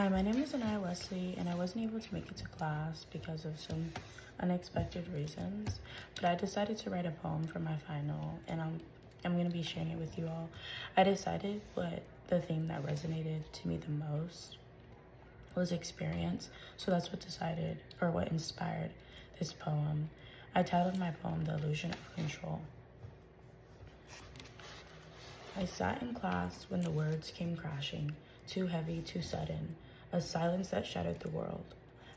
Hi, my name is Anaya Wesley, and I wasn't able to make it to class because of some unexpected reasons, but I decided to write a poem for my final, and I'm going to be sharing it with you all. I decided what the thing that resonated to me the most was experience, so that's what inspired this poem. I titled my poem The Illusion of Control. I sat in class when the words came crashing, too heavy, too sudden, a silence that shattered the world.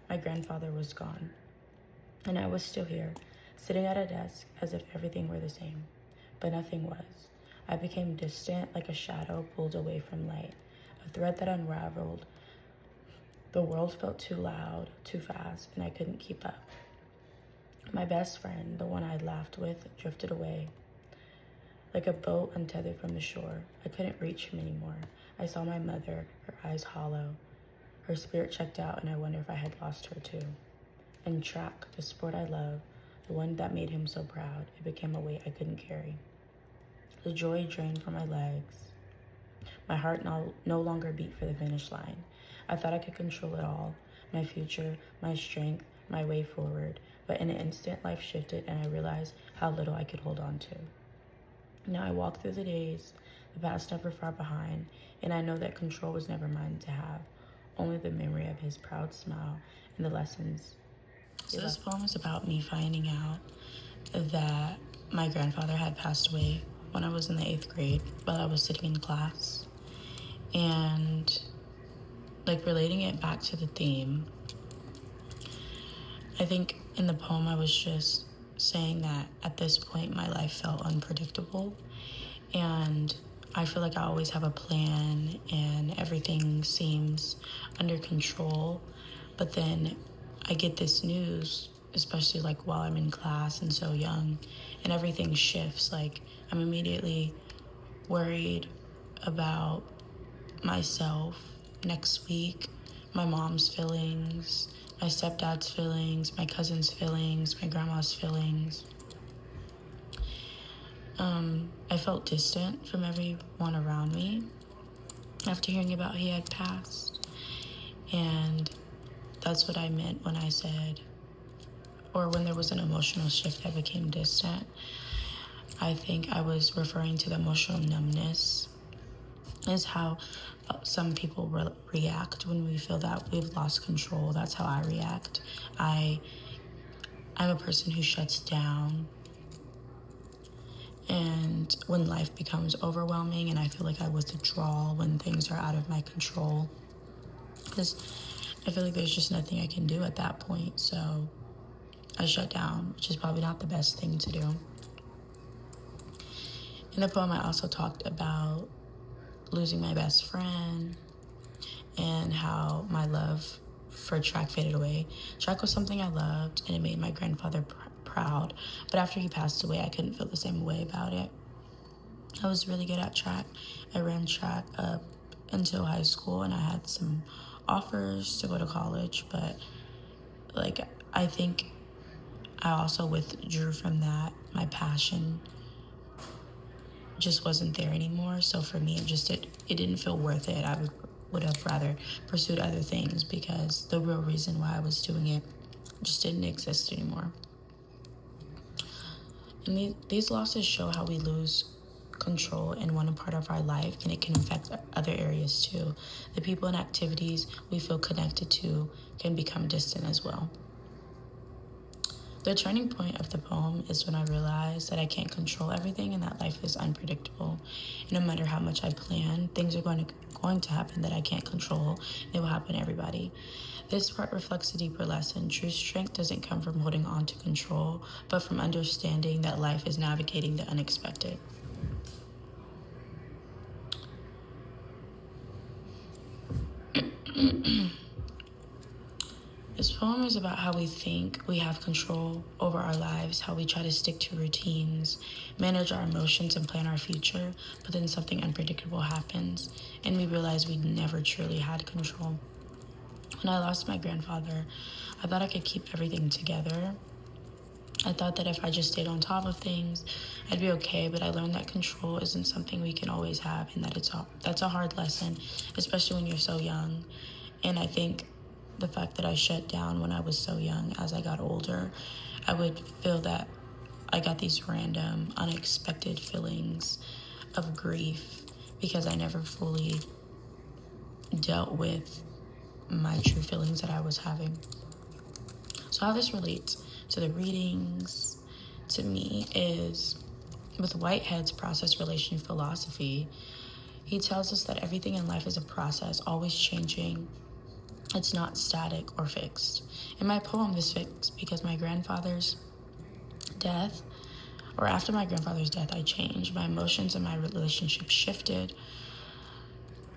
My grandfather was gone, and I was still here, sitting at a desk as if everything were the same. But nothing was. I became distant like a shadow pulled away from light, a thread that unraveled. The world felt too loud, too fast, and I couldn't keep up. My best friend, the one I'd laughed with, drifted away. Like a boat untethered from the shore, I couldn't reach him anymore. I saw my mother, her eyes hollow. Her spirit checked out, and I wonder if I had lost her too. And track, the sport I love, the one that made him so proud, it became a weight I couldn't carry. The joy drained from my legs. My heart no longer beat for the finish line. I thought I could control it all, my future, my strength, my way forward. But in an instant, life shifted, and I realized how little I could hold on to. Now I walk through the days, the past never far behind, and I know that control was never mine to have, only the memory of his proud smile and the lessons. So this poem is about me finding out that my grandfather had passed away when I was in the 8th grade while I was sitting in class. And relating it back to the theme, I think in the poem I was just saying that at this point my life felt unpredictable, and I feel like I always have a plan and everything seems under control, but then I get this news, especially while I'm in class and so young, and everything shifts. I'm immediately worried about myself next week, my mom's feelings, my stepdad's feelings, my cousin's feelings, my grandma's feelings. I felt distant from everyone around me after hearing about he had passed. And that's what I meant when I said, or when there was an emotional shift, I became distant. I think I was referring to the emotional numbness, is how some people react when we feel that we've lost control. That's how I react. I'm a person who shuts down, and when life becomes overwhelming and I feel like I withdraw when things are out of my control, because I feel like there's just nothing I can do at that point. So I shut down, which is probably not the best thing to do. In the poem, I also talked about losing my best friend and how my love for track faded away. Track was something I loved, and it made my grandfather proud. But after he passed away, I couldn't feel the same way about it. I was really good at track. I ran track up until high school, and I had some offers to go to college, but I think I also withdrew from that. My passion just wasn't there anymore. So for me, it didn't feel worth it. I would have rather pursued other things because the real reason why I was doing it just didn't exist anymore. And these losses show how we lose control in one part of our life, and it can affect other areas too. The people and activities we feel connected to can become distant as well. The turning point of the poem is when I realized that I can't control everything and that life is unpredictable. And no matter how much I plan, things are going to happen that I can't control. It will happen to everybody. This part reflects a deeper lesson. True strength doesn't come from holding on to control, but from understanding that life is navigating the unexpected. This poem is about how we think we have control over our lives, how we try to stick to routines, manage our emotions, and plan our future, but then something unpredictable happens, and we realize we never truly had control. When I lost my grandfather, I thought I could keep everything together. I thought that if I just stayed on top of things, I'd be okay, but I learned that control isn't something we can always have, and that's a hard lesson, especially when you're so young. And I think the fact that I shut down when I was so young, as I got older, I would feel that I got these random, unexpected feelings of grief because I never fully dealt with my true feelings that I was having. So how this relates to the readings to me is with Whitehead's process relation philosophy. He tells us that everything in life is a process, always changing. It's not static or fixed. In my poem, this fixed because my grandfather's death, or after my grandfather's death, I changed. My emotions and my relationship shifted.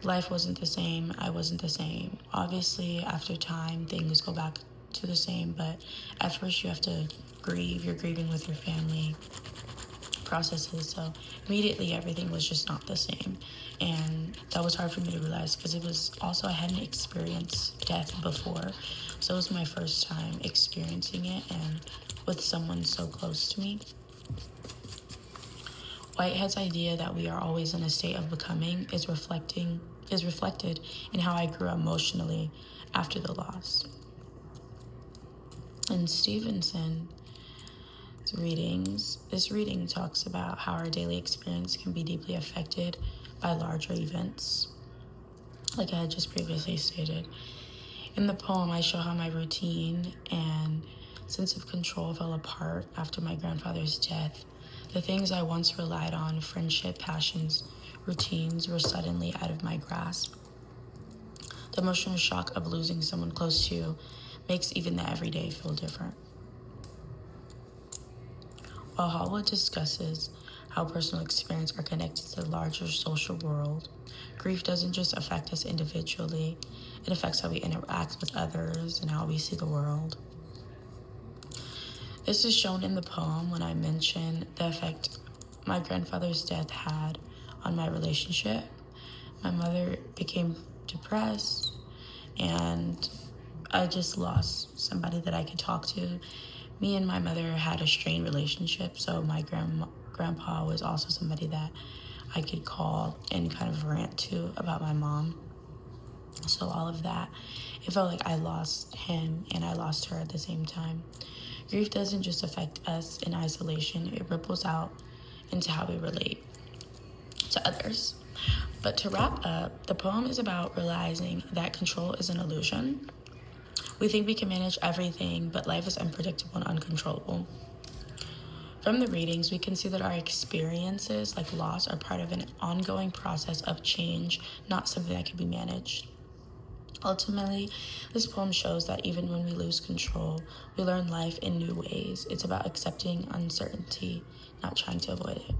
Life wasn't the same. I wasn't the same. Obviously, after time, things go back to the same, but at first you have to grieve. You're grieving with your family processes, so immediately everything was just not the same. And that was hard for me to realize because it was also, I hadn't experienced death before, so it was my first time experiencing it and with someone so close to me. Whitehead's idea that we are always in a state of becoming is reflected in how I grew emotionally after the loss. In Stevenson's readings, this reading talks about how our daily experience can be deeply affected by larger events, like I had just previously stated. In the poem, I show how my routine and sense of control fell apart after my grandfather's death. The things I once relied on, friendship, passions, routines, were suddenly out of my grasp. The emotional shock of losing someone close to you makes even the everyday feel different. While Hallwood discusses how personal experiences are connected to the larger social world, grief doesn't just affect us individually, it affects how we interact with others and how we see the world. This is shown in the poem when I mention the effect my grandfather's death had on my relationship. My mother became depressed, and I just lost somebody that I could talk to. Me and my mother had a strained relationship, so my grandpa was also somebody that I could call and kind of rant to about my mom. So all of that, it felt like I lost him and I lost her at the same time. Grief doesn't just affect us in isolation, it ripples out into how we relate to others. But to wrap up, the poem is about realizing that control is an illusion. We think we can manage everything, but life is unpredictable and uncontrollable. From the readings, we can see that our experiences, like loss, are part of an ongoing process of change, not something that can be managed. Ultimately, this poem shows that even when we lose control, we learn life in new ways. It's about accepting uncertainty, not trying to avoid it.